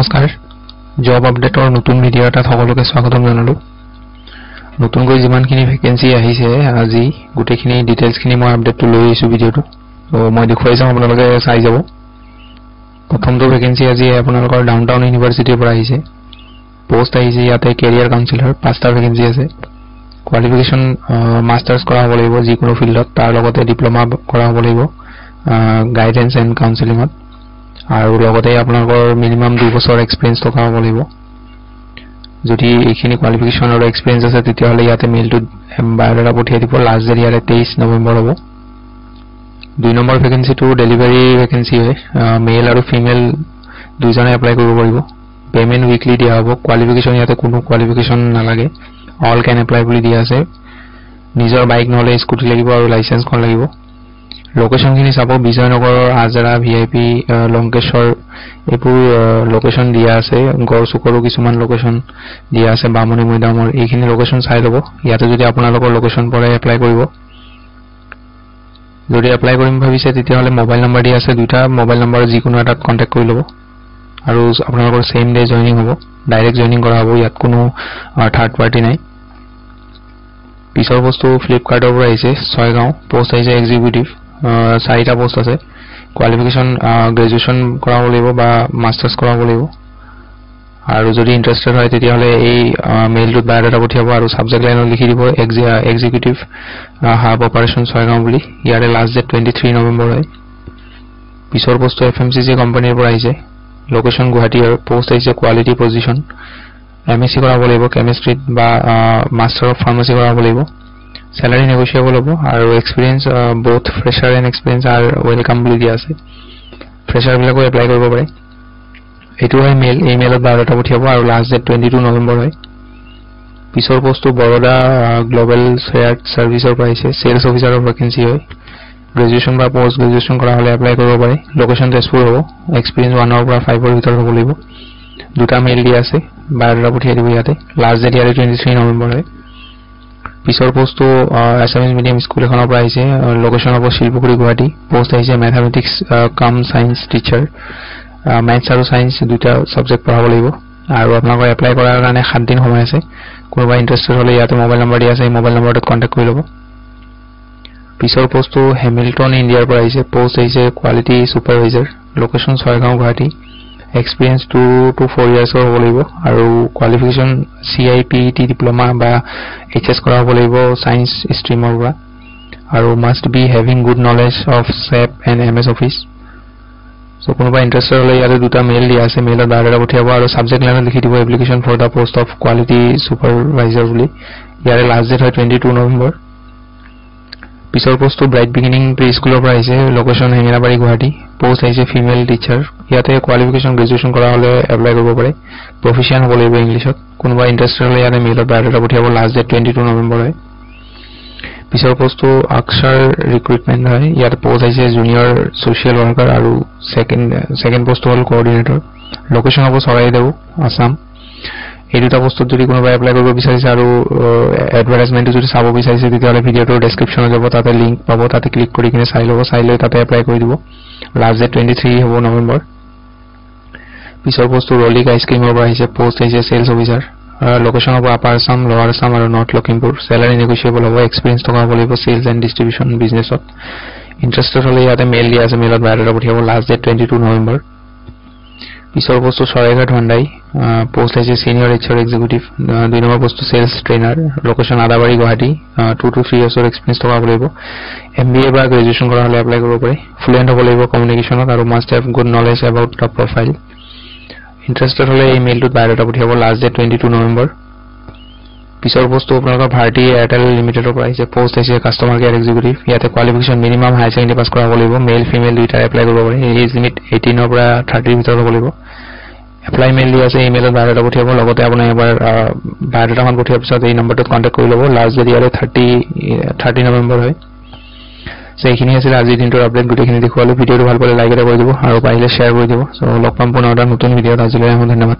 নমস্কাৰ জব আপডেটৰ নতুন ভিডিও এটা সকলোকে স্বাগতম জনালো নতুনকৈ যিমানখিনি ভ্যাকেন্সি আহিছে আজি গুটেখিনি ডিটেইলছখিনি মই আপডেটটো লৈ আহিছো ভিডিওটো তো মই দেখুৱাই যাম আপোনালোকে চাই যাব প্ৰথমটো ভ্যাকেন্সি আজি আপোনালোকৰ ডাউনটাউন ইউনিভাৰ্চিটিৰ পৰা আহিছে পোষ্ট আহিছে ইয়াতে কেৰিয়াৰ কাউন্সিলৰ 5টা ভ্যাকেন্সি আছে কোৱালিফিকেশন মাস্টাৰ্স কৰা হ'ব লাগিব যিকোনো ফিল্ডত তাৰ লগতে ডিপ্লোমা কৰা হ'ব লাগিব গাইডেন্স এণ্ড কাউন্সেলিংত আৰু লগতে আপোনালোকৰ মিনিমাম 2 বছৰ এক্সপেৰিয়েন্স থকা হ'ব লাগিব যদি এইখিনি কোৱালিফিকেশন আৰু এক্সপেৰিয়েন্স আছে তেতিয়াহলে ইয়াতে মেইলটো বায়োডাটা পঠিয়াই দিব লাষ্ট ডেট ইয়াতে 23 নৱেম্বৰ হ'ব 2 নম্বৰ ভ্যাকেন্সিটো ডেলিভাৰী ভ্যাকেন্সি হয় মেল আৰু ফিমেল দুইজনে এপ্লাই কৰিব পাৰিব পেমেন্ট উইকলি দিয়া হ'ব কোৱালিফিকেশন ইয়াতে কোনো কোৱালিফিকেশন নালাগে অল ক্যান এপ্লাই বুলি দিয়া আছে নিজৰ বাইক নহলে স্কুটি লাগিব আৰু লাইসেন্স খন লাগিব লোকেশন খিনি চাব বিজয়নগৰ আজৰা ভিআইপি লংকেশ্বৰ এপুৰ লোকেশন দিয়া আছে গড়চুকৰো কিছুমান লোকেশন দিয়া আছে বামনি মৈদামৰ এইখিনি লোকেশন চাই লব ইয়াতে যদি আপোনালোকৰ লোকেশন পৰে এপ্লাই কৰিব যদি এপ্লাই কৰিম ভাবিছে তেতিয়াহলে মোবাইল নম্বৰ দিয়া আছে দুটা মোবাইল নম্বৰ যিকোনো এটা কন্টাক্ট কৰি লব আৰু আপোনালোকৰ সেম ডে জয়েনিং হ'ব ডাইৰেক্ট জয়েনিং কৰা হ'ব ইয়াত কোনো থাৰ্ড পাৰ্টি নাই পিছৰ বস্তু ফ্লিপকাৰ্টৰ পৰা আহিছে ছয়গাঁও পোষ্ট আহিছে এক্সিকিউটিভ 4টা পোষ্ট আছে কোৱালিফিকেশন গ্ৰেজুৱেচন কৰা হ'ব লাগিব বা মাস্টাৰ্স কৰা হ'ব লাগিব আৰু যদি ইন্টাৰেস্টেড হয় তেতিয়াহলে এই মেইলটোত বায়োডাটা পঠিয়াব আৰু সাবজেক্ট লাইনত লিখি দিব এক্সিকিউটিভ হাব অপাৰেশন ছয়গাঁও বুলি ইয়াৰে লাষ্ট ডেট 23 নৱেম্বৰ হয় পিছৰ পোষ্ট এফএমসিজি কোম্পানীৰ পৰা আহিছে লোকেশন গুৱাহাটী আৰু পোষ্ট আহিছে কোৱালিটি পজিশন এমএসসি কৰা হ'ব লাগিব কেমিষ্ট্ৰিত বা মাস্টাৰ অফ ফাৰ্মাসি কৰা হ'ব লাগিব salary negotiable hobo aru experience both fresher and experience are welcome বুলি দিয়া আছে fresher বিলাকো এপ্লাই কৰিব পাৰে এটো হয় মেইল ইমেইলত বায়োডাটা পঠিয়াব আৰু লাষ্ট ডেট 22 নৱেম্বৰ হয় পিছৰ পোষ্টটো বৰোডা গ্লোবাল শেয়াৰ সাৰ্ভিসৰ প্ৰাইছে সেলস অফিসাৰৰ ভ্যাকেন্সি হয় গ্ৰেজুৱেচন বা পোষ্ট গ্ৰেজুৱেচন কৰা হলে এপ্লাই কৰিব পাৰে লোকেশন তেজপুৰ হ'ব এক্সপেৰিয়েন্স 1 ৰ পৰা 5 ৰ ভিতৰ হ'ব লাগিব দুটা মেইল দিয়া আছে বায়োডাটা পঠিয়াই দিব ইয়াতে লাষ্ট ডেট ইয়াৰে 23 নৱেম্বৰ হয় পিছৰ পোষ্টটো এছএমএছ মিডিয়াম স্কুল এখনৰ পৰা আহিছে লোকেশন হ'ব শিলপুখুৰী গুৱাহাটী পোষ্ট আহিছে ম্যাথমেটিক্স কাম সায়েন্স টিচাৰ ম্যাথছ আৰু সায়েন্স দুটা সাবজেক্ট পঢ়াব লাগিব আৰু আপোনালোকৰ এপ্লাই কৰাৰ কাৰণে 7 দিন সময় আছে কোনোবা ইন্টাৰেস্টেড হলে ইয়াতে মোবাইল নম্বৰ দিয়া আছে এই মোবাইল নম্বৰটোত কন্টাক্ট কৰি ল'ব পিছৰ পোষ্টটো হেমিলটন ইণ্ডিয়াৰ পৰা আহিছে পোষ্ট আহিছে quality supervisor location Chaygaon Guwahati experience 2 to 4 years হ'ব লাগিব আৰু qualification CIPT diploma বা HS কৰা হ'ব লাগিব science streamer পৰা আৰু must be having good knowledge of SAP and MS Office so কোনোবা ইন্টাৰেস্টেড হলে ইয়াতে দুটা মেইল দিয়া আছে মেইলত বায়োডাটা পঠিয়াব আৰু সাবজেক্ট লাইনত লিখি দিব application for the post of quality supervisor বুলি ইয়াৰে লাষ্ট ডেট হয় 22 নৱেম্বৰ পিছৰ পোষ্টটো ব্ৰাইট বিগিনিং প্ৰি স্কুলৰ পৰা আহিছে লোকেশন হেঙেৰাবাৰী গুৱাহাটী পোষ্ট আহিছে ফিমেল টিচাৰ ইয়াতে কোৱালিফিকেশন গ্ৰেজুৱেচন কৰা হলে এপ্লাই কৰিব পাৰে প্ৰফিচিয়েন্ট হ'ব লাগিব ইংলিশত কোনোবা ইন্টাৰেস্টেড হলে ইয়াতে মেইলত বায়োডাটা পঠিয়াব লাষ্ট ডেট 22 নৱেম্বৰ হয় পিছৰ পোষ্টটো আকশাৰ ৰিক্ৰুটমেন্ট হয় ইয়াতে পোষ্ট আহিছে জুনিয়ৰ সোশ্যাল ওয়াৰ্কাৰ আৰু সেকেন্ড পোষ্ট হল কোঅৰ্ডিনেটৰ লোকেশন হ'ব চৰাইদেউ আসাম এই দুটা পোষ্টত যদি কোনোবা এপ্লাই কৰিব বিচাৰিছে আৰু এডভাৰটাইজমেন্টটো যদি চাব বিচাৰিছে তেতিয়াহলে ভিডিওটোৰ ডেসক্ৰিপচনত যাব তাতে লিংক পাব তাতে ক্লিক কৰি কিনে চাই ল'ব চাই লৈ তাতে এপ্লাই কৰি দিব লাষ্ট ডেট 23 হ'ব নৱেম্বৰ পিছৰ পোষ্টটো ৰলিক আইসক্ৰীমৰ পৰা আহিছে পোষ্ট আহিছে সেলস অফিসাৰ লোকেশন হ'ব আপাৰ আসাম লোৱাৰ আসাম আৰু নৰ্থ লখিমপুৰ স্যালাৰি নেগোশিয়েবল হ'ব এক্সপেৰিয়েন্স থকা হ'ব লাগিব সেলস এণ্ড ডিস্ট্ৰিবিউশন বিজনেছত ইন্টাৰেস্টেড হলে ইয়াতে মেইল দিয়া আছে মেইলত বায়োডাটা পঠিয়াব লাষ্ট ডেট 22 নৱেম্বৰ পিছৰ পোষ্টটো সৰাইঘাট হন্ডাই পোষ্ট আছে সিনিয়ৰ HR এক্সিকিউটিভ 2 নম্বৰ পোষ্টটো sales trainer location Adabari Guwahati 2 to 3 ইয়াৰ্ছৰ এক্সপেৰিয়েন্স থকা হ'ব লাগিব MBA বা গ্ৰেজুৱেচন কৰা হলে এপ্লাই কৰিব পাৰে ফ্লুয়েন্ট হ'ব লাগিব কমিউনিকেশনত আৰু must have good knowledge about the profile interested হলে এই মেইলটোত বায়োডাটা পঠিয়াব লাষ্ট ডেট 22 নৱেম্বৰ পিছৰ পোষ্টটো আপোনালোকৰ ভাৰতী এয়াৰটেল লিমিটেডৰ পৰা আহিছে পোষ্ট আছে কাস্টমাৰ কেয়াৰ এক্সিকিউটিভ ইয়াতে কোৱালিফিকেশন মিনিমাম হাই সেকেন্ডাৰী পাছ কৰা হ'ব লাগিব মেল ফিমেল দুইটা এপ্লাই কৰিব পাৰে এজ লিমিট 18 ৰ পৰা 30 ভিতৰত হ'ব লাগিব এপ্লাই মেইল দিয়া আছে ইমেইলত বায়োডাটা পঠিয়াব লগতে আপুনি এবাৰ বায়োডাটাখন পঠিয়াৰ পিছত এই নম্বৰটোত কন্টাক্ট কৰি ল'ব লাষ্ট ডেট ইয়াৰে 30 নৱেম্বৰ হয় সো এইখিনি আছিল আজিৰ দিনটোৰ আপডেট গুটেখিনি দেখুৱালো ভিডিওটো ভাল পালে লাইক এটা কৰি দিব আৰু পাৰিলে শ্বেয়াৰ কৰি দিব সো লগ পাম পুনৰ এটা নতুন ভিডিওত আজিলৈ ধন্যবাদ